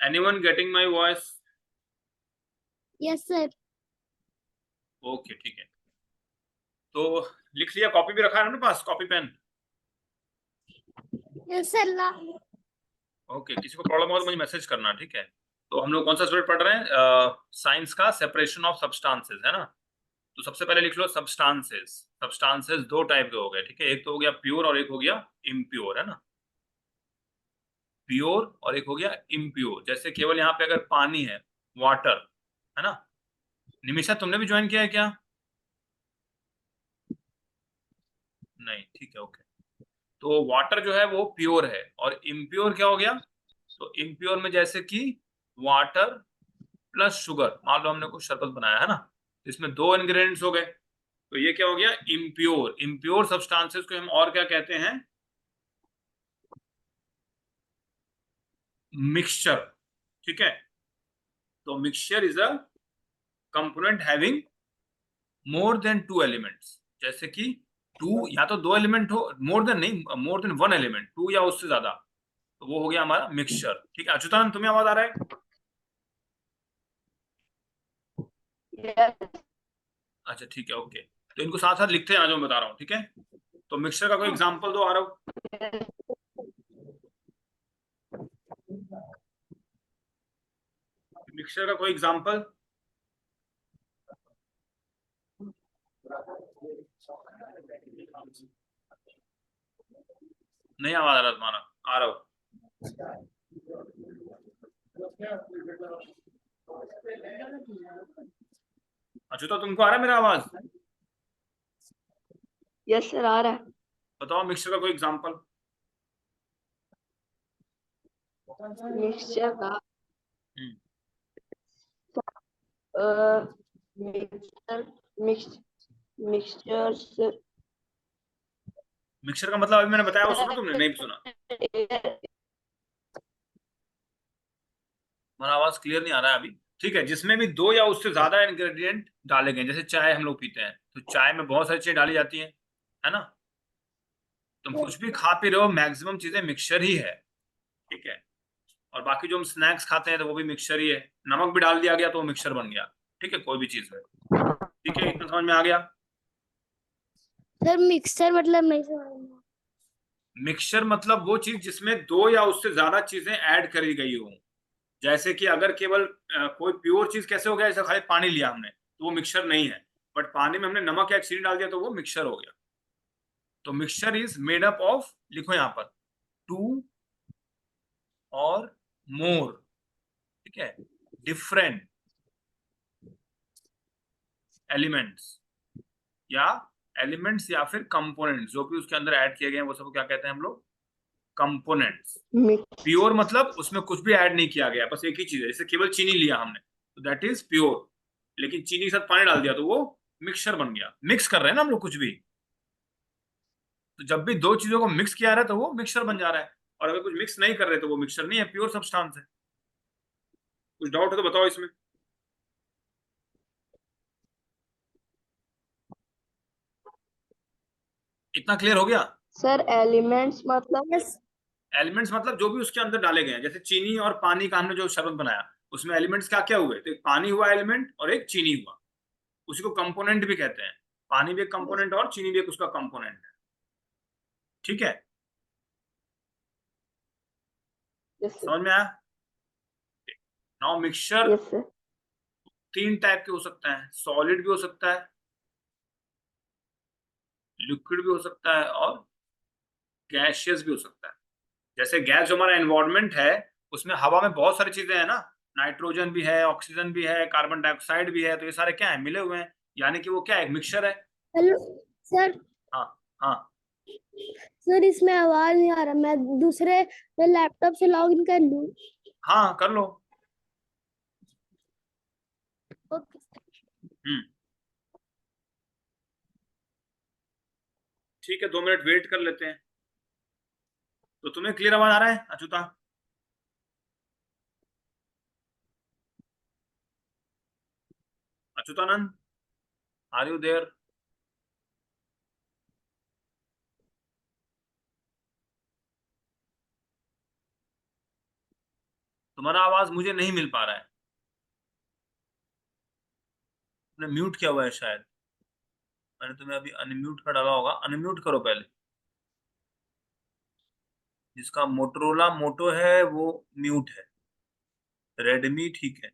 Anyone getting my voice? Yes sir. Okay ठीक है, तो लिख लिया, कॉपी भी रखा है अपने पास, copy pen? Yes sir. Okay, किसी को प्रॉब्लम हो तो मुझे मैसेज करना, ठीक है। तो हम लोग कौन सा सब्जेक्ट पढ़ रहे हैं? साइंस का सेपरेशन ऑफ सब्सटेंसेस, है ना। तो सबसे पहले लिख लो सब्सटेंसेस। सब्सटेंसेस दो टाइप के हो गए, ठीक है। एक तो हो गया प्योर और एक हो गया इम्प्योर, है ना। प्योर और एक हो गया इम्प्योर। जैसे केवल यहाँ पे अगर पानी है, वाटर, है ना। निमिषा तुमने भी ज्वाइन किया है क्या? नहीं, ठीक है, ओके। तो वाटर जो है वो प्योर है, और इम्प्योर क्या हो गया? तो इम्प्योर में जैसे कि वाटर प्लस शुगर, मान लो हमने कुछ शरबत बनाया, है ना, तो इसमें दो इंग्रेडिएंट्स हो गए, तो ये क्या हो गया? इम्प्योर। इम्प्योर सब्सटेंसेस को हम और क्या कहते हैं? मिक्सचर, ठीक है। तो mixture is a component having more than two elements. जैसे कि टू, या तो दो एलिमेंट हो, मोर देन नहीं, more than one element, two या उससे ज्यादा, तो वो हो गया हमारा मिक्सचर, ठीक है। अच्युतानंद तुम्हें आवाज आ रहा है? अच्छा ठीक है, ओके। तो इनको साथ साथ लिखते हैं जो मैं बता रहा हूँ, ठीक है। तो मिक्सचर का कोई एग्जांपल दो आरव। मिक्सचर का कोई एग्जांपल? नहीं आवाज आ रहा तुम्हारा आरव। अच्युता तुमको आ रहा है मेरा आवाज? यस सर, आ रहा है। बताओ मिक्सचर का कोई एग्जांपल। मिक्सचर का मिक्सचर मिक्स मिक्सचर मिक्सचर का मतलब अभी मैंने बताया वो सुना तुमने? नहीं सुना? हमारा आवाज क्लियर नहीं आ रहा है अभी। ठीक है, जिसमें भी दो या उससे ज्यादा इंग्रेडिएंट डाले गए, जैसे चाय हम लोग पीते हैं, तो चाय में बहुत सारी चीजें डाली जाती हैं, है ना। तुम कुछ भी खा पी रहे हो, मैक्सिमम चीजें मिक्सचर ही है, ठीक है। और बाकी जो हम स्नैक्स खाते हैं तो वो भी मिक्सचर ही है। नमक भी डाल दिया गया तो वो मिक्सचर बन गया, ठीक है, कोई भी चीज में। ठीक है, इतना समझ में आ गया? सर मिक्सचर मतलब नहीं समझ। मिक्सचर मतलब वो चीज जिसमें दो या उससे ज्यादा चीजें ऐड करी गई हो। जैसे कि अगर केवल कोई प्योर चीज कैसे हो गया, जैसे खाली पानी लिया हमने तो वो मिक्सचर नहीं है, बट पानी में हमने नमक या चीनी डाल दिया तो वो मिक्सचर हो गया। तो mixture is made up of, लिखो यहां पर, टू और मोर, ठीक है, डिफरेंट एलिमेंट्स, या एलिमेंट्स या फिर कंपोनेंट्स जो भी उसके अंदर ऐड किए गए हैं वो सब क्या कहते हैं हम लोग? कंपोनेंट्स। प्योर मतलब उसमें कुछ भी ऐड नहीं किया गया, बस एक ही चीज है। जैसे केवल चीनी लिया हमने तो दैट इज प्योर, लेकिन चीनी के साथ पानी डाल दिया तो वो मिक्सचर बन गया। मिक्स कर रहे हैं ना हम लोग कुछ भी, तो जब भी दो चीजों को मिक्स किया रहा है तो वो मिक्सचर बन जा रहा है। और अगर कुछ मिक्स नहीं कर रहे तो वो मिक्सचर नहीं है, प्योर सब्सटेंस है। कुछ डाउट है तो बताओ इसमें। इतना क्लियर हो गया? सर एलिमेंट्स मतलब एलिमेंट्स मतलब जो भी उसके अंदर डाले गए हैं, जैसे चीनी और पानी का हमने जो शरबत बनाया, उसमें एलिमेंट्स क्या क्या हुए? तो एक पानी हुआ एलिमेंट और एक चीनी हुआ, उसी को कंपोनेंट भी कहते हैं। पानी भी एक कंपोनेंट और चीनी भी एक उसका कंपोनेंट है, ठीक है। यस समझ में आया? Now mixture yes sir. तीन टाइप के हो सकते हैं, सॉलिड भी हो सकता है, लिक्विड भी हो सकता है, और गैसियस भी हो सकता है। जैसे गैस जो हमारा एनवायरनमेंट है, उसमें हवा में बहुत सारी चीजें हैं ना, नाइट्रोजन भी है, ऑक्सीजन भी है, कार्बन डाइऑक्साइड भी है, तो ये सारे क्या है? मिले हुए हैं, यानी कि वो क्या है? एक मिक्सचर है। Hello sir. हाँ हाँ। सर इसमें आवाज नहीं आ रहा, मैं दूसरे लैपटॉप से लॉग इन कर लूं? हाँ कर लो। ओके। ठीक है, 2 मिनट वेट कर लेते हैं। तो तुम्हें क्लियर आवाज आ रहा है Achyuta? Achyutanand, are you there? तो तुम्हारा आवाज मुझे नहीं मिल पा रहा है, तुमने म्यूट किया हुआ है शायद, मैंने तुम्हें अभी अनम्यूट कर डाला होगा, अनम्यूट करो पहले। जिसका मोटरोला मोटो है वो म्यूट है, रेडमी ठीक है।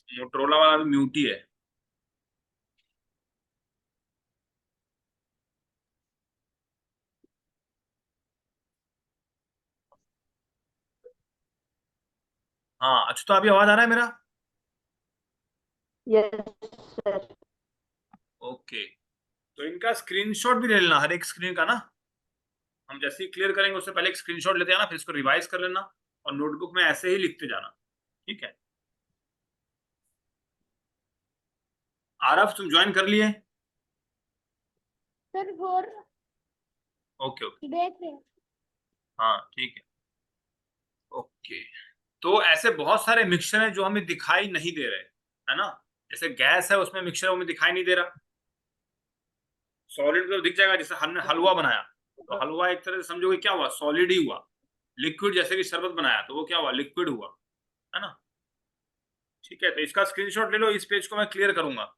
मोटरोला वाला भी म्यूट ही है। हाँ अच्छा, तो अभी आवाज आ रहा है मेरा? Yes sir. ओके, तो इनका स्क्रीनशॉट भी ले लेना हर एक स्क्रीन का ना। हम जैसे ही क्लियर करेंगे उससे पहले एक स्क्रीनशॉट लेते आना, फिर इसको रिवाइज कर लेना और नोटबुक में ऐसे ही लिखते जाना, ठीक है? आरफ तुम ज्वाइन कर लिए? सर और ओके ओके, देख रहे हैं। हाँ ठीक है, ओके। तो ऐसे बहुत सारे मिक्सचर हैं जो हमें दिखाई नहीं दे रहे, है ना? जैसे गैस है, उसमें मिक्सचर हमें दिखाई नहीं दे रहा। सॉलिड तो दिख जाएगा, जैसे हमने हलवा बनाया, तो हलवा एक तरह से समझोगे क्या हुआ, सॉलिड ही हुआ। लिक्विड जैसे कि शरबत बनाया तो वो क्या हुआ, लिक्विड हुआ, है ना? ठीक है, तो इसका स्क्रीनशॉट ले लो, इस पेज को मैं क्लियर करूंगा।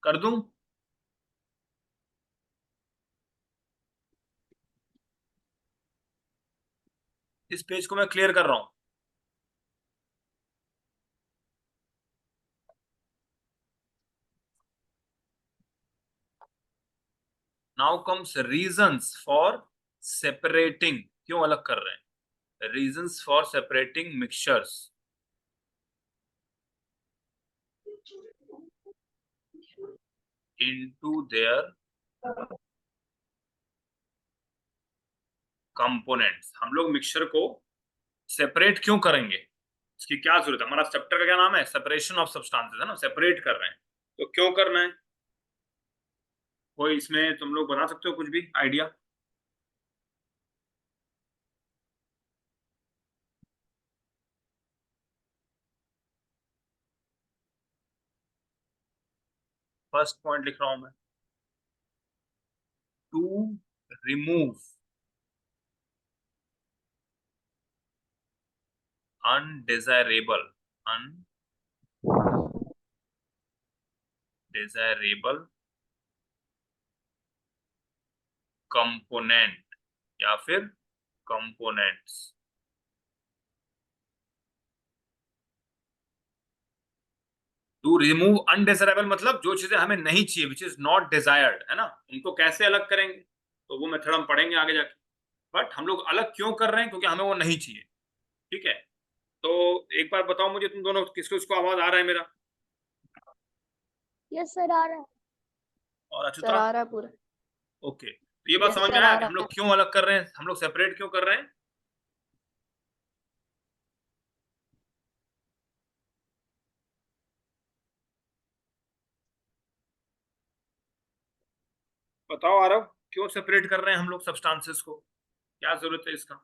कर दूं? इस पेज को मैं क्लियर कर रहा हूं। Now comes reasons for separating, क्यों अलग कर रहे हैं, reasons for separating mixtures into their components. हम लोग मिक्सचर को सेपरेट क्यों करेंगे, इसकी क्या जरूरत है? हमारा चैप्टर का क्या नाम है, सेपरेशन ऑफ सब्सटेंसेस, है ना? सेपरेट कर रहे हैं तो क्यों करना है? कोई इसमें तुम लोग बता सकते हो कुछ भी आइडिया? फर्स्ट पॉइंट लिख रहा हूं मैं, टू रिमूव undesirable कंपोनेंट या फिर कंपोनेंट्स। टू रिमूव अनडिजायरेबल मतलब जो चीजें हमें नहीं चाहिए, विच इज नॉट डिजायर्ड, है ना? उनको कैसे अलग करेंगे तो वो मेथड हम पढ़ेंगे आगे जाके। बट हम लोग अलग क्यों कर रहे हैं, क्योंकि हमें वो नहीं चाहिए, ठीक है? तो एक बार बताओ मुझे, तुम दोनों किसको इसको आवाज आ रहा है मेरा? यस सर आ रहा है। और सर अच्युता? आ रहा है पूरा। ओके, तो ये बात यस समझ में सर आया आ कि हम रहा लोग क्यों अलग कर रहे हैं, हम लोग सेपरेट क्यों कर रहे हैं? बताओ आरव, क्यों सेपरेट कर रहे हैं हम लोग सब्सटेंसेस को, क्या जरूरत है इसका?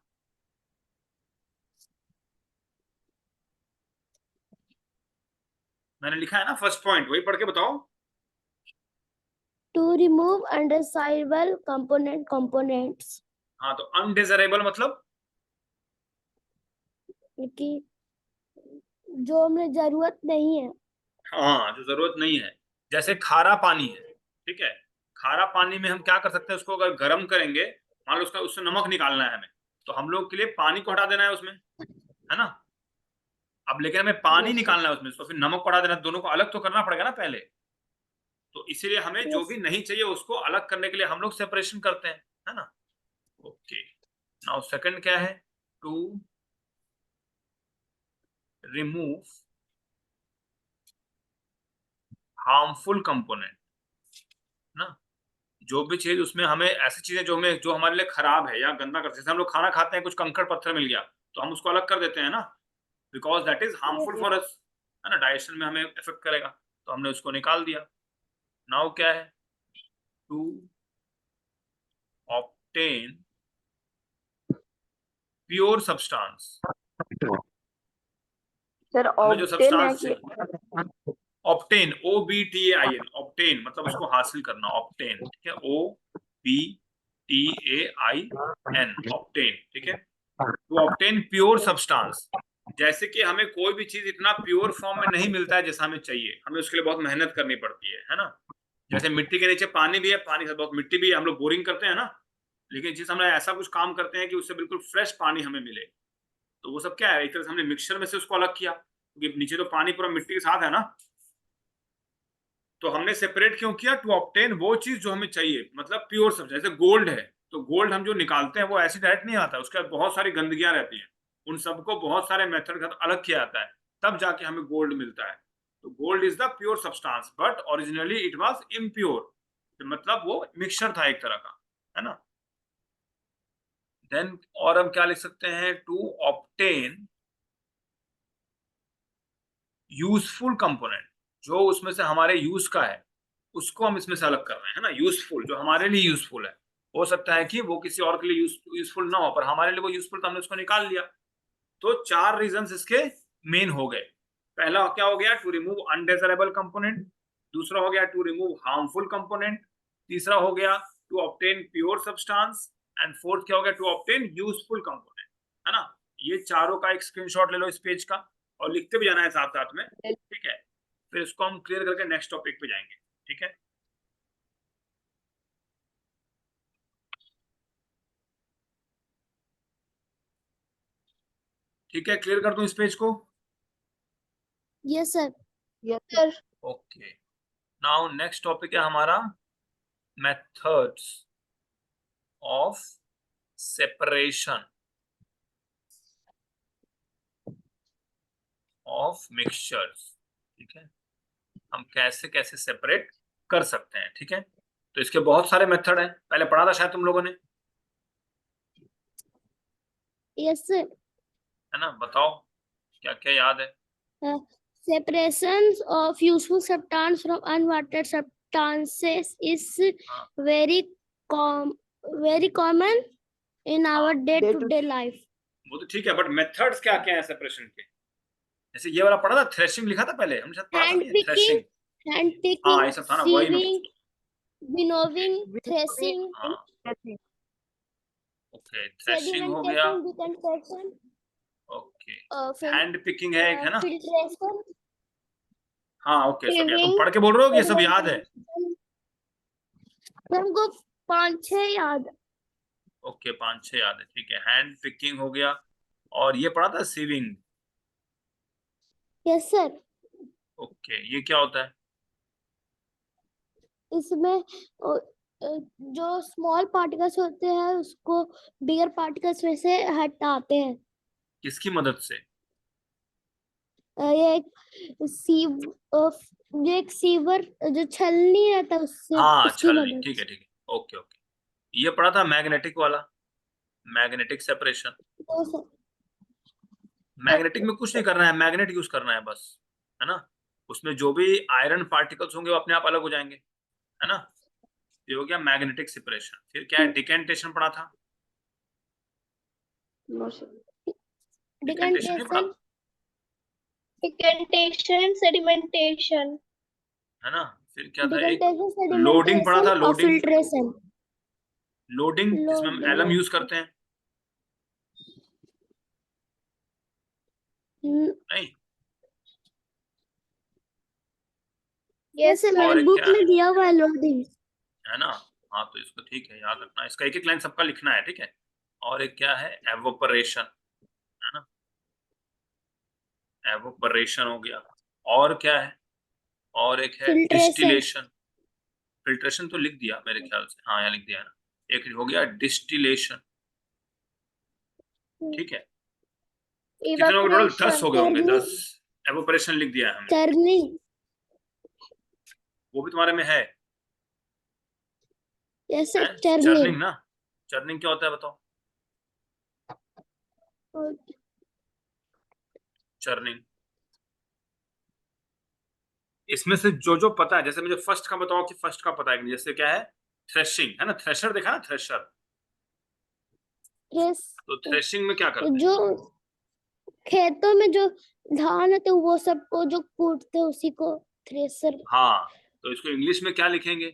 मैंने लिखा है ना फर्स्ट पॉइंट, वही पढ़ के बताओ। टू रिमूव अनडिजायरेबल कंपोनेंट्स, हाँ, तो अनडिजायरेबल मतलब कि जो हमें जरूरत नहीं है। हाँ, जो जरूरत नहीं है। जैसे खारा पानी है, ठीक है? खारा पानी में हम क्या कर सकते हैं, उसको अगर गर्म करेंगे, मान लो उसका उससे नमक निकालना है हमें, तो हम लोग के लिए पानी को हटा देना है उसमें, है ना? अब लेकिन हमें पानी यस सर। निकालना है उसमें, तो फिर नमक को हटा देना है, दोनों को अलग तो करना पड़ेगा ना पहले। तो इसीलिए हमें जो भी यस नहीं चाहिए उसको अलग करने के लिए हम लोग सेपरेशन करते हैं, है ना? ओके, नाउ सेकंड क्या है, टू रिमूव हार्मफुल कंपोनेंट ना। जो भी चीज उसमें हमें ऐसी चीजें जो हमारे लिए खराब है या गंदा करते हैं, जैसे हम लोग खाना खाते हैं, कुछ कंकड़ पत्थर मिल गया तो हम उसको अलग कर देते हैं ना, because that is harmful yes for us, है ना? डाइजेशन में हमें इफेक्ट करेगा, तो हमने उसको निकाल दिया। नाउ क्या है, to obtain pure substance. Sir हमें जो ऑब्टेन है सब्सटेंस कि चाहिए, ऑप्टेन, OBTAIN, ऑप्टेन मतलब उसको हासिल करना, ऑप्टेन, ठीक है, OBTAIN, ऑप्टेन, ठीक है। टू ऑप्टेन प्योर सब्सटेंस, जैसे कि हमें कोई भी चीज इतना प्योर फॉर्म में नहीं मिलता है जैसा हमें चाहिए, हमें उसके लिए बहुत मेहनत करनी पड़ती है ना। जैसे मिट्टी के नीचे पानी भी है, पानी के साथ बहुत मिट्टी भी है, हम लोग बोरिंग करते हैं ना, लेकिन जिस हम ऐसा कुछ काम करते हैं कि उससे बिल्कुल फ्रेश पानी हमें मिले, तो वो सब क्या है, एक तरह से हमने मिक्सचर में से उसको अलग किया, क्योंकि नीचे तो पानी पूरा मिट्टी के साथ है ना, तो हमने सेपरेट क्यों किया, टू ऑब्टेन वो चीज जो हमें चाहिए, मतलब प्योर सब्जेक्ट। जैसे गोल्ड है, तो गोल्ड हम जो निकालते हैं वो ऐसे डायरेक्ट नहीं आता, उसके बहुत सारी गंदगियां रहती हैं, उन सबको बहुत सारे मेथड का अलग किया जाता है, तब जाके हमें गोल्ड मिलता है। तो gold is the pure substance, but originally it was impure, मतलब वो मिक्सचर था एक तरह का, है ना। देन और हम क्या लिख सकते हैं, टू ऑब्टेन यूजफुल कंपोनेंट, जो उसमें से हमारे यूज का है उसको हम इसमें से अलग कर रहे हैं, है ना। यूजफुल, जो हमारे लिए यूजफुल है, हो सकता है कि वो किसी और के लिए यूजफुल ना हो, पर हमारे लिए वो यूजफुल, तो हमने उसको निकाल लिया। तो 4 रीजंस इसके मेन हो गए। पहला क्या हो गया, टू रिमूव अनडिजायरेबल कंपोनेंट, दूसरा हो गया टू रिमूव हार्मफुल कंपोनेंट, तीसरा हो गया to obtain pure substance, and fourth क्या हो गया, टू ऑब्टेन यूजफुल कंपोनेंट, है ना। ये चारों का एक स्क्रीनशॉट ले लो इस पेज का, और लिखते भी जाना है साथ साथ में, ठीक है। फिर इसको हम क्लियर करके नेक्स्ट टॉपिक पे जाएंगे, ठीक है। ठीक है, क्लियर कर दूं इस पेज को? Yes sir. Yes sir. Okay, now next topic है हमारा methods of separation of mixtures, ठीक है। हम कैसे कैसे सेपरेट कर सकते हैं, ठीक है। तो इसके बहुत सारे मेथड हैं, पहले पढ़ा था शायद तुम लोगों ने, यस सर। है ना। बताओ क्या क्या याद है। Separations of useful substance from unwanted substances is हाँ, very common in our day-to-day life. वो तो ठीक है, बट मेथड्स क्या क्या है सेपरेशन के। जैसे ये वाला पढ़ा था, थ्रेशिंग लिखा था पहले, हमने शायद पढ़ा था नहीं, थ्रेशिंग। hand हाँ, picking, ये सब था ना, वही मैं sieving, winnowing, Winnowing threshing, हाँ, and threshing. ओके, थ्रेशिंग हो गया, sedimentation, decantation, okay, hand picking है एक, है ना। filtration, हाँ, ओके, सब याद, तुम sieving, पढ़ के बोल रहे हो कि ये सब याद है? हमको 5-6 याद। ओके, 5-6 याद है, ठीक है। हैंड पिकिंग हो गया, और ये पढ़ा था सीविंग। Yes sir. ओके, ये क्या होता है? इसमें जो स्मॉल पार्टिकल्स होते हैं उसको बिगर पार्टिकल्स में से हटाते हैं। किसकी मदद से? ये एक सीव ये एक सीवर जो छलनी रहता है उससे, हाँ, उसकी छलनी, मदद ठीक है, से। ठीक है, ओके ओके। ये पढ़ा था मैग्नेटिक वाला, मैग्नेटिक सेपरेशन। तो सर, मैग्नेटिक में कुछ नहीं करना है, मैग्नेट यूज करना है बस, है ना। उसमें जो भी आयरन पार्टिकल्स होंगे वो अपने आप अलग हो जाएंगे, है ना। ये हो गया मैग्नेटिक सेपरेशन। फिर क्या है, डिकेंटेशन पढ़ा था। No, sir. डिकेंटेशन नहीं पढ़ा, डिकैंटेशन, सेडिमेंटेशन, है ना। फिर क्या था, एक डिकैंटेशन, लोडिंग पढ़ा था, सेडिमेंटेशन और लोडिंग, फिल्ट्रेशन। लोडिंग जिसमें हम एलम यूज करते हैं, नहीं। यस सर, और मेरे एक बुक क्या है में दिया हुआ है लोडिंग। ना। हाँ, तो इसको ठीक है याद रखना, इसका एक एक लाइन सबका लिखना है, ठीक है। और एक क्या है, एवोपरेशन, है ना। एवोपरेशन हो गया, और क्या है, और एक है फिल्ट्रेशन। डिस्टिलेशन। फिल्ट्रेशन तो लिख दिया मेरे ख्याल से, हाँ यहाँ लिख दिया है ना। एक हो गया डिस्टिलेशन, ठीक है। कितने हो गए टोटल, 10 हो गए होंगे, 10। एवोपरेशन लिख दिया है हमने, चर्निंग। वो भी तुम्हारे में है, यस सर, चर्निंग चर्निंग। ना। चर्निंग क्या होता है बताओ, चर्निंग। इसमें से जो जो पता है, जैसे मुझे फर्स्ट का बताओ कि फर्स्ट का पता है कि नहीं। जैसे क्या है, थ्रेशिंग, है ना, थ्रेशर देखा ना, थ्रेशर। तो थ्रेशिंग में क्या करते हैं, जो खेतों में जो धान होते हैं वो सबको जो कूटते हैं उसी को थ्रेशर। हाँ, तो इसको इंग्लिश में क्या लिखेंगे?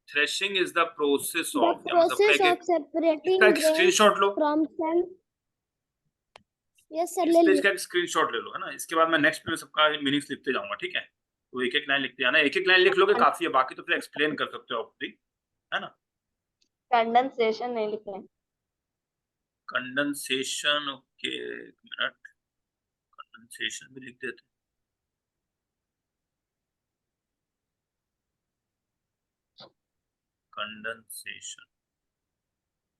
Threshing is the process the of, या मतलब प्रोसेस ऑफ इसका सेपरेटिंग एक ग्रेन्स स्क्रीनशॉट लो, फ्रॉम सेल। यस सर, इस ले पेज लिया। का एक स्क्रीनशॉट ले लो, है ना। इसके बाद मैं नेक्स्ट में सबका मीनिंग्स लिखते जाऊंगा, ठीक है। तो एक एक लाइन लिखते जाना, एक एक लाइन लिख लोगे काफी है, बाकी तो फिर एक्सप्लेन कर सकते हो आप खुद ही, है ना। कंडेंसेशन नहीं लिख रहे हैं। कंडेंसेशन, ओके, एक मिनट, कंडेंसेशन भी लिख देते। कंडेंसेशन,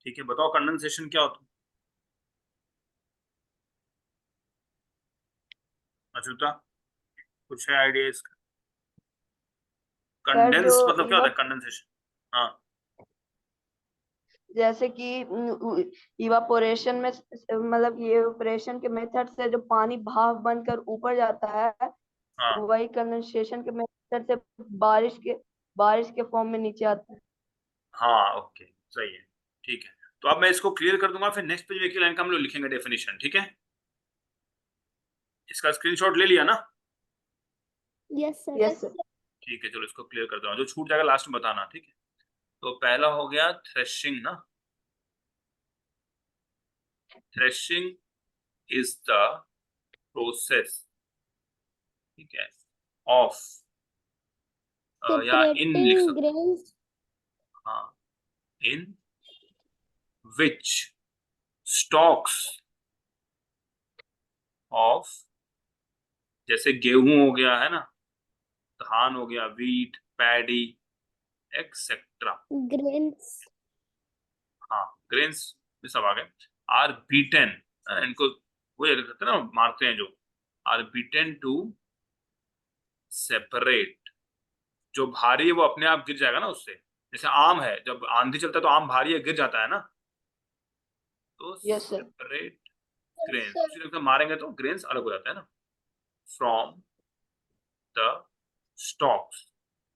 ठीक है, बताओ कंडेंसेशन क्या होता है? अछूता, कुछ है आइडिया इसका? सर जो कंडेंस मतलब क्या होता है कंडेंसेशन? हाँ, जैसे कि इवापोरेशन में मतलब ये इवापोरेशन के मेथड से जो पानी भाप बनकर ऊपर जाता है, हाँ, वही कंडेंसेशन के मेथड से बारिश के फॉर्म में नीचे आता है। हाँ, ओके, सही है, ठीक है। तो अब मैं इसको क्लियर कर दूंगा, फिर नेक्स्ट पेज में एक ही लाइन का हम लोग लिखेंगे डेफिनेशन, ठीक है। इसका स्क्रीनशॉट ले लिया ना? Yes sir. Yes sir. ठीक है, चलो इसको क्लियर कर दो, जो छूट जाएगा लास्ट में बताना, ठीक है। तो पहला हो गया थ्रेशिंग ना। थ्रेशिंग इज द प्रोसेस, ठीक है, ऑफ, या इन लिख सेपरेटिंग सकते ग्रेन्स। हो, हाँ, इन विच स्टॉक्स ऑफ, जैसे गेहूं हो गया, है ना, धान हो गया, वीट, पैडी, एक्सेट्रा, ग्रेन्स। हाँ, ग्रेन्स में सब आ गए, आर बीटेन, इनको वो ये कहते हैं ना, मारते हैं जो, आर बीटेन टू सेपरेट, जो भारी है वो अपने आप गिर जाएगा ना उससे। जैसे आम है, जब आंधी चलता है तो आम भारी है, गिर जाता है ना। तो यस सर। सेपरेट ग्रेन्स, उसी तरह से मारेंगे तो ग्रेन्स अलग हो जाता है ना, फ्रॉम द स्टॉक्स।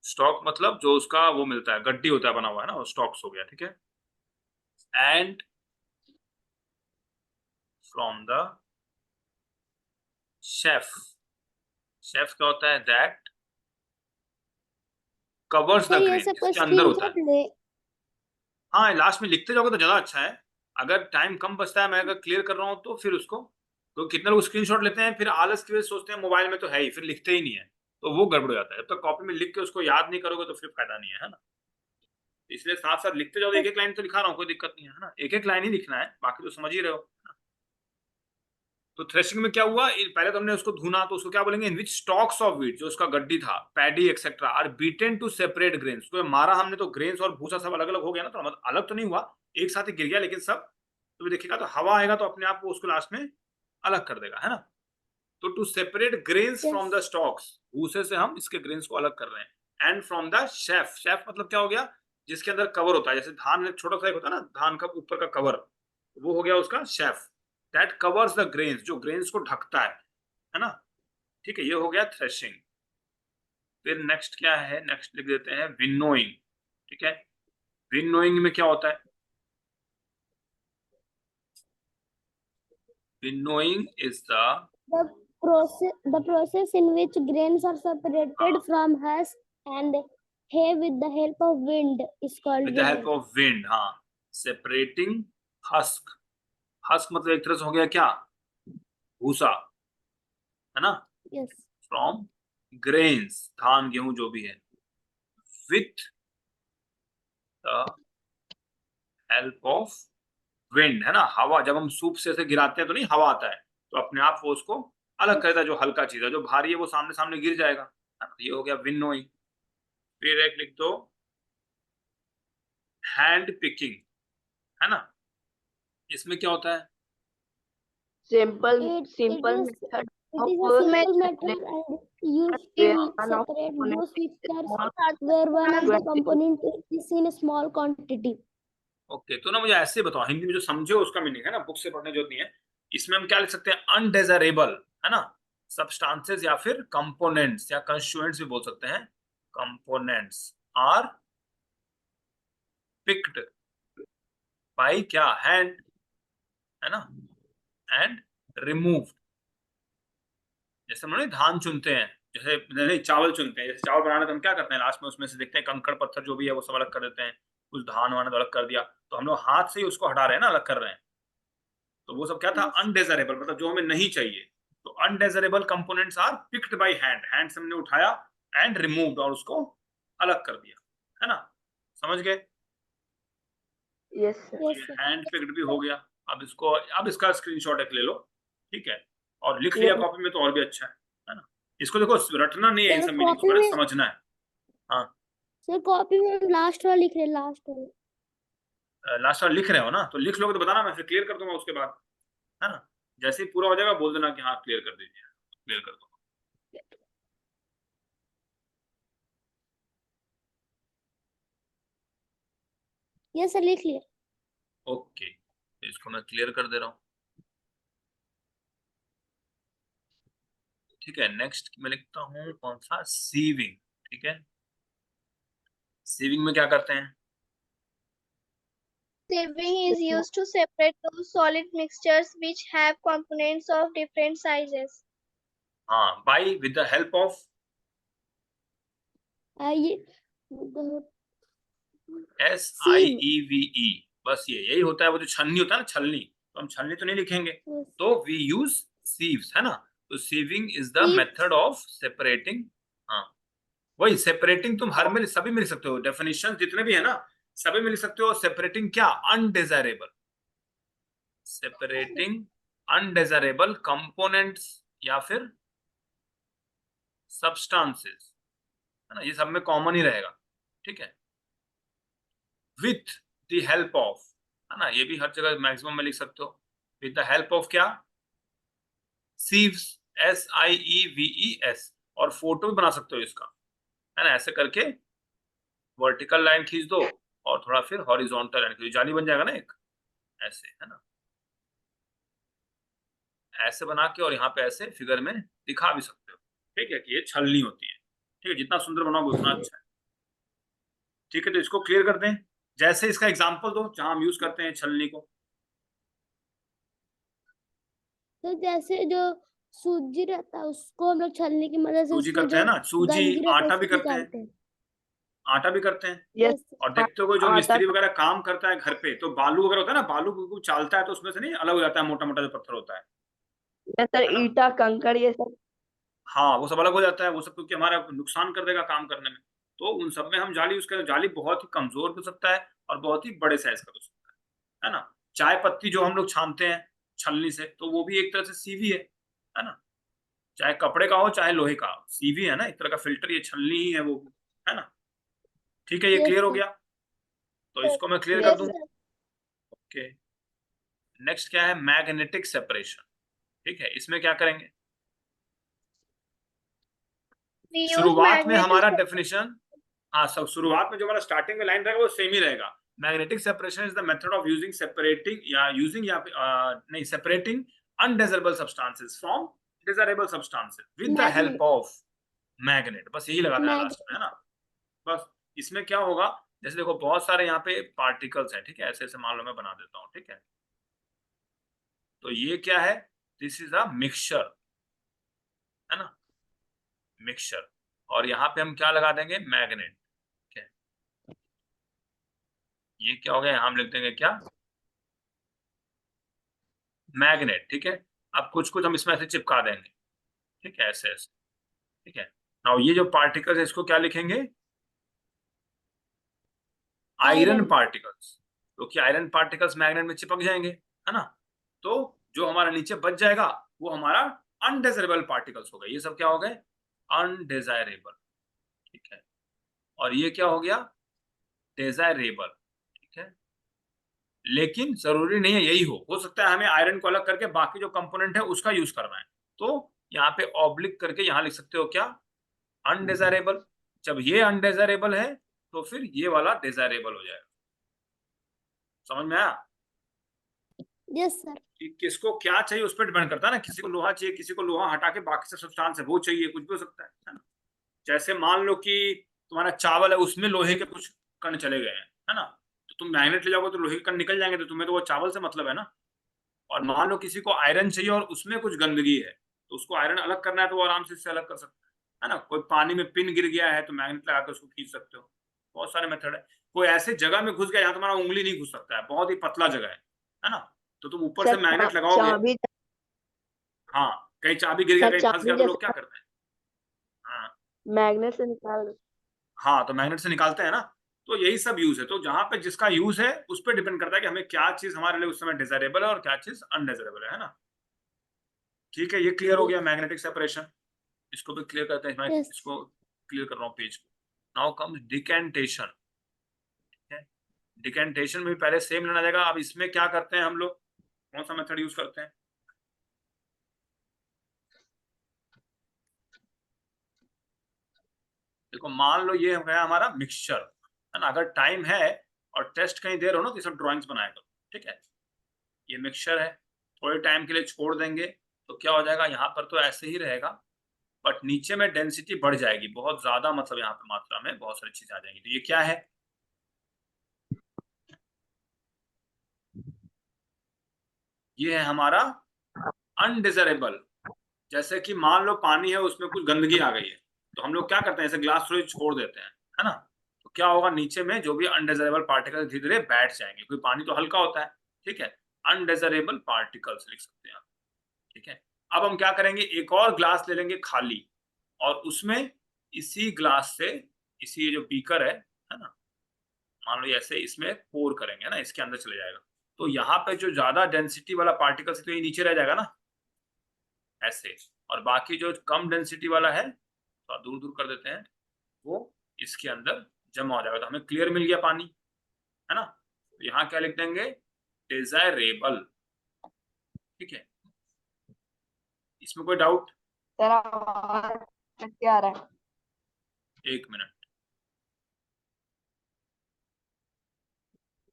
स्टॉक मतलब जो उसका वो मिलता है, गड्डी होता है बना हुआ, है ना, वो स्टॉक्स हो गया, ठीक है। And from the chef, chef क्या होता है? दैट कवर्स द सर ये ग्रेन, सबका जिसके अंदर होता है। स्क्रीनशॉट ले। हाँ, लास्ट में लिखते जाओगे तो ज्यादा अच्छा है। अगर टाइम कम बचता है, मैं अगर क्लियर कर रहा हूँ तो फिर उसको, तो कितने लोग स्क्रीनशॉट लेते हैं, फिर आलस की वजह से सोचते हैं मोबाइल में तो है ही, फिर लिखते ही नहीं है, तो वो गड़बड़ हो जाता है। जब तक कॉपी में लिख के उसको याद नहीं करोगे तो फिर फायदा नहीं है ना। इसलिए साथ साथ लिखते जाओ, एक एक लाइन तो लिखा रहा हूँ, कोई दिक्कत नहीं है ना, एक एक लाइन ही लिखना है, बाकी तो समझ ही रहे हो। तो थ्रेशिंग में क्या हुआ, पहले तो हमने उसको धुना, तो उसको क्या बोलेंगे? In which stalks of wheat, जो उसका गड्डी था, paddy etcetera, are beaten to separate grains, तो मारा हमने तो ग्रेन्स और भूसा सब अलग अलग हो गया ना, तो मतलब अलग तो नहीं हुआ, एक साथ ही गिर गया, लेकिन सब, तो देखिएगा तो हवा आएगा तो अपने आप वो उसको लास्ट में अलग कर देगा, है ना। तो to separate grains from the yes. Stalks, भूसे से हम इसके ग्रेन्स को अलग कर रहे हैं। And from the chef, chef मतलब क्या हो गया? जिसके अंदर कवर होता है, जैसे धान में छोटा सा एक होता है ना, धान का ऊपर का कवर, वो हो गया उसका chef, that covers the grains, जो ग्रेन्स को ढकता है ना। ठीक है, ये हो गया थ्रेशिंग। फिर नेक्स्ट क्या है? नेक्स्ट लिख देते हैं विनोइंग, ठीक है। विनोइंग में क्या होता है? Winnowing is the, The process in which grains are separated from husk and hay with the help of wind is called with the help winnowing. Of wind, हाँ, सेपरेटिंग हस्क, हस्क मतलब एक तरह से हो गया क्या? भूसा, है ना, Yes. फ्रॉम ग्रेन्स, धान गेहूं जो भी है, with the help of wind, है ना, हवा, जब हम सूप से ऐसे गिराते हैं तो नहीं हवा आता है, तो अपने आप वो उसको अलग कर देता है, जो हल्का चीज है, जो भारी है वो सामने सामने गिर जाएगा, है ना? ये हो गया विनोइंग। फिर एक लिख दो हैंड पिकिंग, है ना। इसमें क्या होता है? Simple It simple is method it is a of simple method and used to separate those mixtures where one of the component is in a small quantity. Okay, तो ना मुझे ऐसे बताओ, हिंदी में जो समझे उसका मीनिंग, है ना, बुक से पढ़ने जो नहीं है। इसमें हम क्या लिख सकते हैं? अनडिजायरेबल, है ना, सब्सटेंसेस या फिर कंपोनेंट्स या कंस्टिट्यूएंट्स भी बोल सकते हैं। कंपोनेंट्स आर पिक्ड बाय क्या? हैंड, है ना, एंड रिमूव्ड। जैसे हम लोग धान चुनते हैं, जैसे नहीं चावल चुनते हैं, जैसे चावल बनाना तो हम क्या करते हैं लास्ट में उसमें से देखते हैं कंकड़ पत्थर जो भी है वो सब अलग कर देते हैं, कुछ धान वान अलग कर दिया, तो हम लोग हाथ से ही उसको हटा रहे हैं ना, अलग कर रहे हैं। तो वो सब क्या था, अनडिजायरेबल, मतलब जो हमें नहीं चाहिए। तो undesirable components are picked by hand, hand से हमने उठाया एंड रिमूव्ड, और उसको अलग कर दिया, है ना, समझ गए? Yes sir. Yes, sir. Hand picked भी हो गया। अब इसको, अब इसका स्क्रीनशॉट एक ले लो, ठीक है, और लिख लिया कॉपी में तो और भी अच्छा है ना। इसको देखो रटना नहीं है इन सर सब मीनिंग को, कॉपी पहले में, समझना है। हाँ सर कॉपी में हम लास्ट वाला लिख रहे हैं, लास्ट वाला। लास्ट वाला लिख रहे हो ना, तो लिख लोगे तो बताना, मैं फिर क्लियर कर दूंगा उसके बाद, है ना। जैसे ही पूरा हो जाएगा बोल देना कि हाँ क्लियर कर दीजिए, क्लियर कर दूंगा। यस सर, लिख लिया। ओके, तो इसको मैं क्लियर कर दे रहा हूँ, ठीक है। नेक्स्ट मैं लिखता हूँ कौन सा, सीविंग, ठीक है। सीविंग में क्या करते हैं? Sieving is used to separate those solid mixtures which have components of different sizes. हाँ, by with the help of ये SIEVE, बस ये यही होता है, वो जो छलनी होता है ना, छलनी, तो हम छलनी तो नहीं लिखेंगे, तो वी यूज सीव्स, है ना। तो sieving is the Sieve. Method of separating, हाँ वही सेपरेटिंग, तुम हर में सभी में लिख सकते हो, डेफिनेशन जितने भी है ना सभी में लिख सकते हो। सेपरेटिंग क्या, अनडिजायरेबल, सेपरेटिंग अनडिजायरेबल कंपोनेंट्स या फिर सब्सटेंसेस, है ना, ये सब में कॉमन ही रहेगा, ठीक है। विथ द हेल्प ऑफ, है ना, ये भी हर जगह मैक्सिमम में लिख सकते हो। विथ द हेल्प ऑफ क्या, सीव्स, SIEVES, और फोटो भी बना सकते हो इसका, है ना, ऐसे करके वर्टिकल लाइन खींच दो और थोड़ा फिर हॉरिजॉन्टल लाइन खींच, जाली बन जाएगा ना एक, ऐसे, है ना, ऐसे बना के, और यहाँ पे ऐसे फिगर में दिखा भी सकते हो, ठीक है, कि ये छलनी होती है, ठीक है, जितना सुंदर बनाओगे उतना अच्छा है, ठीक है। तो इसको क्लियर कर दें, जैसे इसका एग्जाम्पल दो जहां हम यूज करते हैं छलनी को। तो जैसे जो सूजी रहता है उसको हम लोग छलनी की मदद से सूजी उसमें करते जो हैं ना, सूजी, गंदगी रहता है आटा उसको भी करते हैं, निकालते हैं। आटा भी करते हैं। यस और देखते हो जो आटा मिस्त्री वगैरह काम करता है घर पे, तो बालू अगर होता है ना, बालू को चालता है तो उसमें से नहीं अलग हो जाता है, मोटा मोटा जो पत्थर होता है सर, है ना? ईटा कंकड़ ये सब। हाँ वो सब अलग हो जाता है, वो सब क्योंकि हमारा नुकसान कर देगा काम करने में, तो उन सब में हम जाली यूज करें। जाली बहुत ही कमजोर भी हो सकता है और बहुत ही बड़े साइज का हो सकता है ना। चाय पत्ती जो हम लोग छानते हैं छलनी से, तो वो भी एक तरह से सीवी है ना, चाहे कपड़े का हो चाहे लोहे का, सीवी है ना, एक तरह का फिल्टर, ये छलनी ही है वो, है ना। ठीक है, ये यस क्लियर हो सर। गया, तो इसको मैं क्लियर कर Yes, दूं। sir. ओके, नेक्स्ट क्या है, मैग्नेटिक सेपरेशन, ठीक है। इसमें क्या करेंगे, We use शुरुआत में magnet to हमारा डेफिनेशन, हाँ सब शुरुआत में जो हमारा स्टार्टिंग में लाइन रहेगा वो सेम ही रहेगा। Magnetic separation is the method of using separating या यूजिंग या नहीं separating undesirable substances from desirable substances with the help magnet. Of magnet, बस यही लगा देना लास्ट में, मैग्नेट। है ना। बस इसमें क्या होगा, जैसे देखो बहुत सारे यहाँ पे पार्टिकल्स हैं, ठीक है, ऐसे ऐसे मान लो मैं बना देता हूँ, ठीक है। तो ये क्या है, दिस इज अ मिक्सचर, है ना, मिक्सचर, और यहाँ पे हम क्या लगा देंगे, मैग्नेट, ठीक है। ये क्या हो गया, यहाँ हम लिख देंगे क्या, मैग्नेट, ठीक है। अब कुछ कुछ हम इसमें ऐसे चिपका देंगे, ठीक है, ऐसे ऐसे, ठीक है। नाउ ये जो पार्टिकल्स है इसको क्या लिखेंगे, आयरन आयरन। पार्टिकल्स, क्योंकि आयरन पार्टिकल्स मैग्नेट में चिपक जाएंगे, है ना। तो जो हमारा नीचे बच जाएगा वो हमारा अनडिजायरेबल पार्टिकल्स हो गए, ये सब क्या हो गए, अनडिजायरेबल, ठीक है। और ये क्या हो गया, डिजायरेबल, ठीक है। लेकिन जरूरी नहीं है यही हो सकता है हमें आयरन को अलग करके बाकी जो कंपोनेंट है उसका यूज करना है, तो यहाँ पे ऑब्लिक करके यहाँ लिख सकते हो क्या, अनडिजायरेबल। जब ये अनडिजायरेबल है तो फिर ये वाला डिजायरेबल हो जाएगा, समझ में आया। Yes sir. कि किसको क्या चाहिए उस पर डिपेंड करता है ना, किसी को लोहा चाहिए, किसी को लोहा हटा के बाकी सब सब्सटेंस है वो चाहिए, कुछ भी हो सकता है ना। जैसे मान लो कि तुम्हारा चावल है उसमें लोहे के कुछ कण चले गए हैं, है ना, तो तुम मैग्नेट ले जाओगे तो लोहे के कण निकल जाएंगे, तो तुम्हें तो वो चावल से मतलब है ना। और मान लो किसी को आयरन चाहिए और उसमें कुछ गंदगी है, तो उसको आयरन अलग करना है तो वो आराम से इससे अलग कर सकता है, है ना। कोई पानी में पिन गिर गया है तो मैग्नेट लगा कर उसको खींच सकते हो। बहुत सारे मेथड है। कोई ऐसे जगह में घुस गया जहाँ तुम्हारा उंगली नहीं घुस सकता है, बहुत ही पतला जगह है ना, तो तुम ऊपर से सर मैग्नेट लगाओगे। चाबी, हाँ, कहीं चाबी गिर गया, सर कहीं फंस चाबी गया तो लोग क्या जैसे करते हैं? हाँ मैग्नेट से निकाल। हाँ, तो मैग्नेट से निकालते हैं ना। तो यही सब यूज है। तो जहां पे जिसका यूज है उस पर डिपेंड करता है कि हमें क्या चीज हमारे लिए उस समय डिजायरेबल है और क्या चीज अनडिजायरेबल है ना। ठीक है, ये क्लियर हो गया मैग्नेटिक सेपरेशन। इसको भी क्लियर करते हैं। मैं Yes. इसको क्लियर कर रहा हूँ पेज को। Now comes decantation. डिकेंटेशन में भी पहले सेम लेना जाएगा। अब इसमें क्या करते हैं हम लोग, कौन सा मेथड यूज करते हैं? देखो, मान लो ये है हमारा मिक्सचर, है ना। अगर टाइम है और टेस्ट कहीं दे रहे हो ना तो ये सब ड्राइंग्स बनाया करो, ठीक है। ये मिक्सचर है, थोड़े टाइम के लिए छोड़ देंगे तो क्या हो जाएगा, यहाँ पर तो ऐसे ही रहेगा, बट नीचे में डेंसिटी बढ़ जाएगी बहुत ज्यादा, मतलब यहाँ पे मात्रा में बहुत सारी चीजें आ जाएंगी। तो ये क्या है? ये है हमारा अनडिजायरेबल। जैसे कि मान लो पानी है, उसमें कुछ गंदगी आ गई है, तो हम लोग क्या करते हैं, ऐसे ग्लास थोड़ी छोड़ देते हैं, है ना। तो क्या होगा, नीचे में जो भी अनडिजायरेबल पार्टिकल धीरे धीरे बैठ जाएंगे, क्योंकि पानी तो हल्का होता है, ठीक है। अनडिजायरेबल पार्टिकल्स लिख सकते हैं आप, ठीक है। अब हम क्या करेंगे, एक और ग्लास ले लेंगे खाली, और उसमें इसी ग्लास से, इसी जो बीकर है ना, मान लो ऐसे इसमें पोर करेंगे, है ना, इसके अंदर चले जाएगा। तो यहाँ पे जो ज्यादा डेंसिटी वाला पार्टिकल है तो ये नीचे रह जाएगा ना, ऐसे। और बाकी जो कम डेंसिटी वाला है तो दूर दूर कर देते हैं, वो इसके अंदर जमा हो जाएगा। तो हमें क्लियर मिल गया पानी, है ना। तो यहाँ क्या लिख देंगे, डिजायरेबल, ठीक है। इसमें कोई डाउट? सर आवाज क्या आ रहा है? एक मिनट।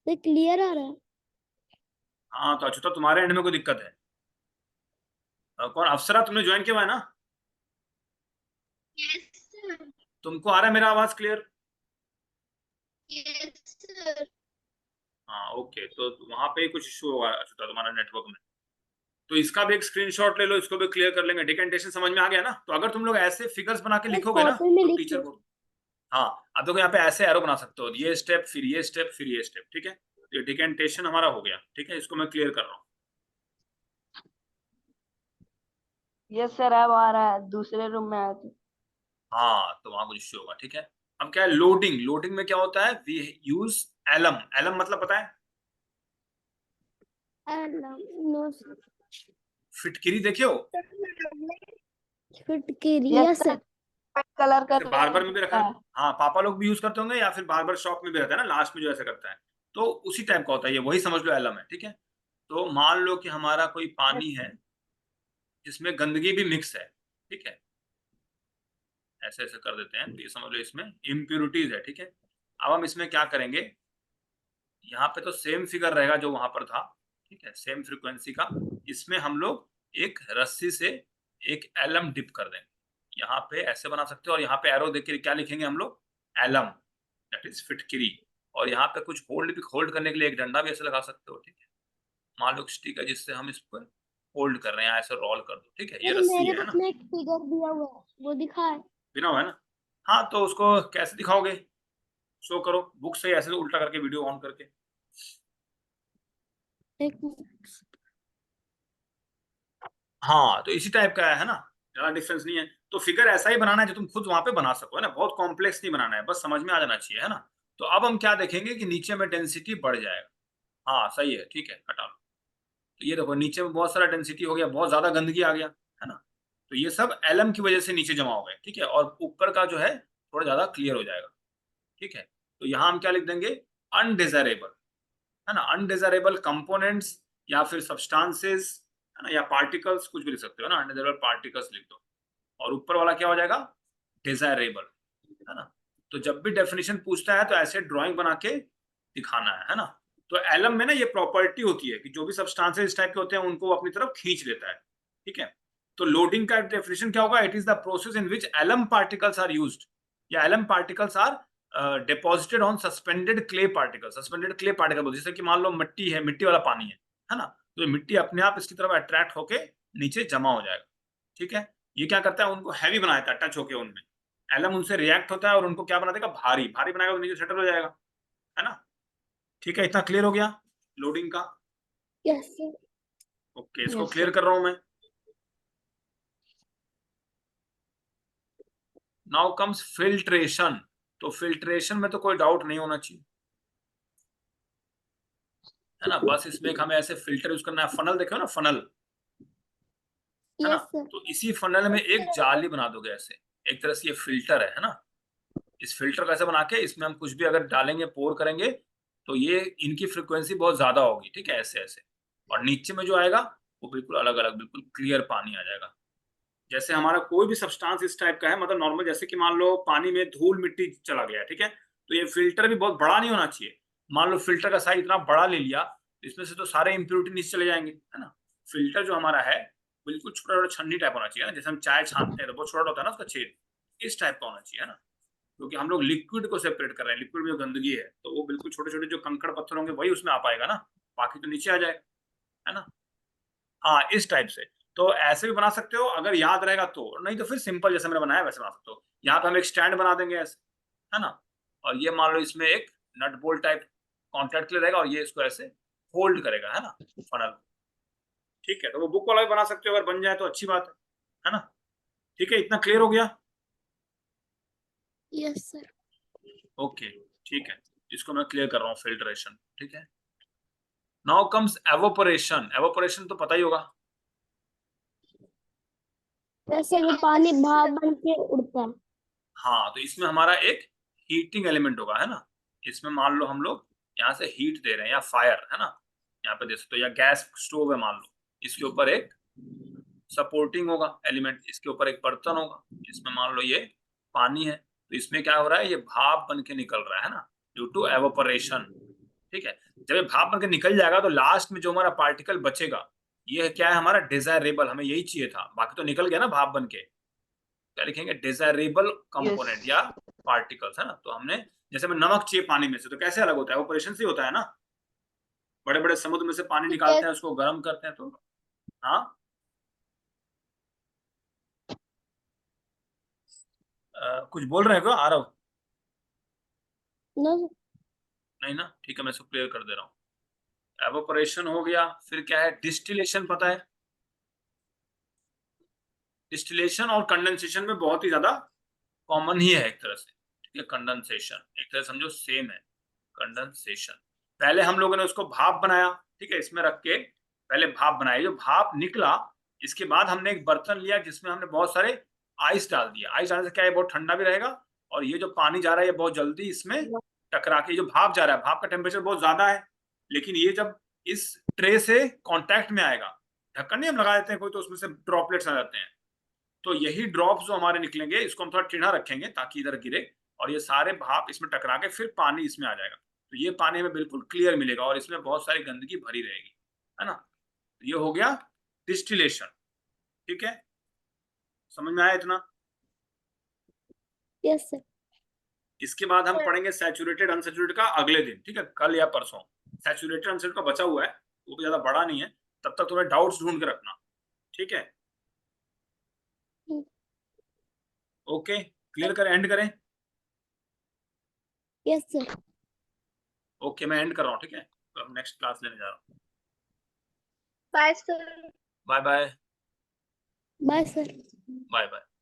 तो क्लियर आ रहा है। हाँ, तो अच्छा, तो तुम्हारे एंड में कोई दिक्कत है? कौन अफसरा, तुमने ज्वाइन किया हुआ है ना? Yes, sir. तुमको आ रहा है मेरा आवाज क्लियर? Yes, sir. हाँ, ओके। तो वहां पे कुछ इशू होगा अच्छा तुम्हारा नेटवर्क में। तो इसका भी एक स्क्रीनशॉट ले लो, इसको भी क्लियर कर लेंगे। डिकेंटेशन समझ में आ गया ना। तो अगर तुम लोग ऐसे फिगर्स बना के लिखोगे ना कॉपी में तो टीचर लिखिए। को, हाँ, अब देखो यहाँ पे ऐसे एरो बना सकते हो, ये स्टेप फिर ये स्टेप फिर ये स्टेप, ठीक है। ये डिकेंटेशन हमारा हो गया, ठीक है। इसको मैं क्लियर कर रहा हूँ। यस सर अब आ रहा है, दूसरे रूम में आया था। हाँ, तो वहां कुछ इश्यू होगा, ठीक है। अब क्या है, लोडिंग। लोडिंग में क्या होता है, वी यूज एलम। एलम मतलब पता है? नो फिटकिरी देखे हो? फिटकिरी। Yes yes sir, sir. Colour जैसे कर बार्बर में भी रखा है। है। हाँ, पापा लोग भी यूज करते होंगे, या फिर बार्बर शॉप में भी रहता है ना, लास्ट में जो ऐसे करता है। तो उसी टाइप का होता है ये, वही समझ लो एलम है, ठीक है। तो मान लो कि हमारा कोई पानी है जिसमें गंदगी भी मिक्स है, ठीक है। ऐसे ऐसे कर देते हैं तो ये समझ लो इसमें इम्प्यूरिटीज है, ठीक है। अब हम इसमें क्या करेंगे, यहाँ पे तो सेम फिगर रहेगा जो वहां पर था, ठीक है, सेम फ्रीक्वेंसी का। इसमें हम लोग एक रस्सी से एक एलम डिप कर देंगे। यहाँ पे ऐसे बना सकते हो, और यहाँ पे एरो देख के क्या लिखेंगे हम लोग, एलम, दैट इज फिटकिरी। और यहाँ पे कुछ होल्ड करने के लिए एक डंडा भी ऐसे लगा सकते हो, ठीक है। मान लो स्टिक है जिससे हम इस पर होल्ड कर रहे हैं, ऐसे रोल कर दो, ठीक है। ये रस्सी मेरे है बुक ना, में एक फिगर दिया हुआ है, वो दिखा है। बिना हुआ है ना। हाँ, तो उसको कैसे दिखाओगे, शो करो बुक से, ऐसे उल्टा करके वीडियो ऑन करके। एक हाँ, तो इसी टाइप का है ना, ज्यादा डिफरेंस नहीं है। तो फिगर ऐसा ही बनाना है जो तुम खुद वहां पे बना सको, है ना। बहुत कॉम्प्लेक्स नहीं बनाना है, बस समझ में आ जाना चाहिए, है ना। तो अब हम क्या देखेंगे कि नीचे में डेंसिटी बढ़ जाएगा। हाँ, सही है, ठीक है, हटा लो। तो ये देखो, नीचे में बहुत सारा डेंसिटी हो गया, बहुत ज्यादा गंदगी आ गया, है ना। तो ये सब एलम की वजह से नीचे जमा हो गए, ठीक है। और ऊपर का जो है थोड़ा ज्यादा क्लियर हो जाएगा, ठीक है। तो यहाँ हम क्या लिख देंगे, अनडिजायरेबल, है ना। अनडिजायरेबल कंपोनेंट्स या फिर सब्सटेंसेस, है ना, या पार्टिकल्स, कुछ भी लिख सकते हो ना। अनडिजायरेबल पार्टिकल्स लिख दो, और ऊपर वाला क्या हो जाएगा, डिजायरेबल, है ना। तो जब भी डेफिनेशन पूछता है तो ऐसे ड्राइंग बना के दिखाना है ना। तो एलम में ना ये प्रॉपर्टी होती है कि जो भी सब्सटेंसेस इस टाइप के होते हैं उनको अपनी तरफ खींच लेता है, ठीक है। तो लोडिंग का डेफिनेशन क्या होगा, it is the process in which alum particles are used, या alum particles are deposited on suspended clay particle. Suspended clay particle जैसे कि मान लो मिट्टी है, मिट्टी वाला पानी है ना। तो मिट्टी अपने आप इसकी तरफ अट्रैक्ट होके नीचे जमा हो जाएगा, ठीक है। ये क्या करता है, उनको हैवी बना देता है टच होके उनमें, एलम उनसे रिएक्ट होता है और उनको क्या बना देगा, भारी भारी बनाएगा तो नीचे सेटल हो जाएगा, है ना। ठीक है, इतना क्लियर हो गया लोडिंग का। Yes sir. ओके, इसको Yes, क्लियर sir. कर रहा हूं मैं। Now comes filtration. तो फिल्ट्रेशन में तो कोई डाउट नहीं होना चाहिए, है ना। बस इसमें एक हमें ऐसे फिल्टर यूज करना है, फनल देखे हो ना, फनल, है ना। Yes sir. तो इसी फनल में एक जाली बना दोगे ऐसे, एक तरह से ये फिल्टर है ना। इस फिल्टर को ऐसे बना के इसमें हम कुछ भी अगर डालेंगे, पोर करेंगे, तो ये इनकी फ्रीक्वेंसी बहुत ज्यादा होगी, ठीक है, ऐसे ऐसे। और नीचे में जो आएगा वो बिल्कुल अलग अलग, बिल्कुल क्लियर पानी आ जाएगा। जैसे हमारा कोई भी सब्सटेंस इस टाइप का है, मतलब नॉर्मल, जैसे कि मान लो पानी में धूल मिट्टी चला गया है, ठीक है, तो ये फिल्टर भी बहुत बड़ा नहीं होना चाहिए। मान लो फिल्टर का साइज इतना बड़ा ले लिया, इसमें से तो सारे इम्प्योरिटी नीचे चले जाएंगे, है ना। फिल्टर जो हमारा है बिल्कुल छोटा छोटा छन्नी टाइप होना चाहिए ना, जैसे हम चाय छानते हैं तो बहुत छोटा होता है ना उसका छेद, इस टाइप का होना चाहिए, है ना। क्योंकि हम लोग लिक्विड को सेपरेट कर रहे हैं, लिक्विड में जो गंदगी है तो वो बिल्कुल छोटे छोटे जो कंकड़ पत्थर होंगे वही उसमें आ पाएगा ना, बाकी तो नीचे आ जाएगा, है ना। हाँ, इस टाइप से। तो ऐसे भी बना सकते हो अगर याद रहेगा तो, नहीं तो फिर सिंपल जैसे मैंने बनाया वैसे बना सकते हो। यहाँ पे हम एक स्टैंड बना देंगे ऐसे, है ना। और ये मान लो इसमें एक नट बोल्ट टाइप कॉन्टैक्ट के लिए रहेगा और ये इसको ऐसे होल्ड करेगा, है ना, फनल। ठीक है, तो वो बुक वाला भी बना सकते हो, अगर बन जाए तो अच्छी बात है ना। ठीक है, इतना क्लियर हो गया। Yes sir. ओके, ठीक है, इसको मैं क्लियर कर रहा हूँ, फिल्ट्रेशन, ठीक है। Now comes evaporation. एवोपरेशन तो पता ही होगा। जैसे कि पानी भाप बन के उड़ता है। हाँ, तो इसमें हमारा एक हीटिंग एलिमेंट होगा, है ना। इसमें मान लो हम लोग यहाँ से हीट दे रहे हैं या फायर, है ना, यहाँ पे दे सकते हो, या गैस स्टोव है मान लो, इसके ऊपर एक सपोर्टिंग होगा एलिमेंट, इसके ऊपर एक बर्तन होगा, इसमें मान लो ये पानी है, तो इसमें क्या हो रहा है, ये भाप बन के निकल रहा है ना, ड्यू टू एवोपरेशन। ठीक है, जब ये भाप बन के निकल जाएगा तो लास्ट में जो हमारा पार्टिकल बचेगा, ये क्या है, हमारा डिजायरेबल, हमें यही चाहिए था, बाकी तो निकल गया ना भाप बन के। क्या लिखेंगे, डिजायरेबल कंपोनेंट Yes. या पार्टिकल्स, है ना। तो हमने, जैसे हमें नमक चाहिए पानी में से, तो कैसे अलग होता है, ऑपरेशन से होता है ना। बड़े बड़े समुद्र में से पानी निकालते हैं, उसको गर्म करते हैं, तो हाँ, कुछ बोल रहे हैं क्या, आरव? नो। नहीं ना, ठीक है, मैं इसको क्लियर कर दे रहा हूँ। एवोपरेशन हो गया, फिर क्या है, डिस्टिलेशन, पता है। डिस्टिलेशन और कंडेंसेशन में बहुत ही ज्यादा कॉमन ही है एक तरह से, ठीक है। कंडेंसेशन एक तरह समझो सेम है। कंडेंसेशन, पहले हम लोगों ने उसको भाप बनाया, ठीक है, इसमें रख के पहले भाप बनाया, जो भाप निकला, इसके बाद हमने एक बर्तन लिया जिसमें हमने बहुत सारे आइस डाल दिया। आइस डालने से क्या है, बहुत ठंडा भी रहेगा, और ये जो पानी जा रहा है ये बहुत जल्दी इसमें टकरा के, जो भाप जा रहा है, भाप का टेम्परेचर बहुत ज्यादा है, लेकिन ये जब इस ट्रे से कांटेक्ट में आएगा, ढक्कन नहीं हम लगा देते हैं कोई, तो उसमें से ड्रॉपलेट्स आ जाते हैं, तो यही ड्रॉप्स जो हमारे निकलेंगे, इसको हम थोड़ा टेढ़ा रखेंगे ताकि इधर गिरे, और ये सारे भाप इसमें टकरा के फिर पानी इसमें आ जाएगा, तो ये पानी हमें बिल्कुल क्लियर मिलेगा और इसमें बहुत सारी गंदगी भरी रहेगी, है ना। ये हो गया डिस्टिलेशन, ठीक है, समझ में आया इतना। Yes sir. इसके बाद हम पढ़ेंगे सैचुरेटेड अनसैचुरेटेड का अगले दिन, ठीक है, कल या परसों। सैचुरेटेड अनसैचुरेटेड का बचा हुआ है, वो भी ज्यादा बड़ा नहीं है, तब तक तुम्हें डाउट्स ढूंढ के रखना, ठीक है। ओके, क्लियर करें, एंड करें। Yes sir. ओके, मैं एंड कर रहा हूँ, ठीक है, अब नेक्स्ट क्लास लेने जा रहा हूँ। Bye, sir. Bye bye. Bye sir. Bye bye.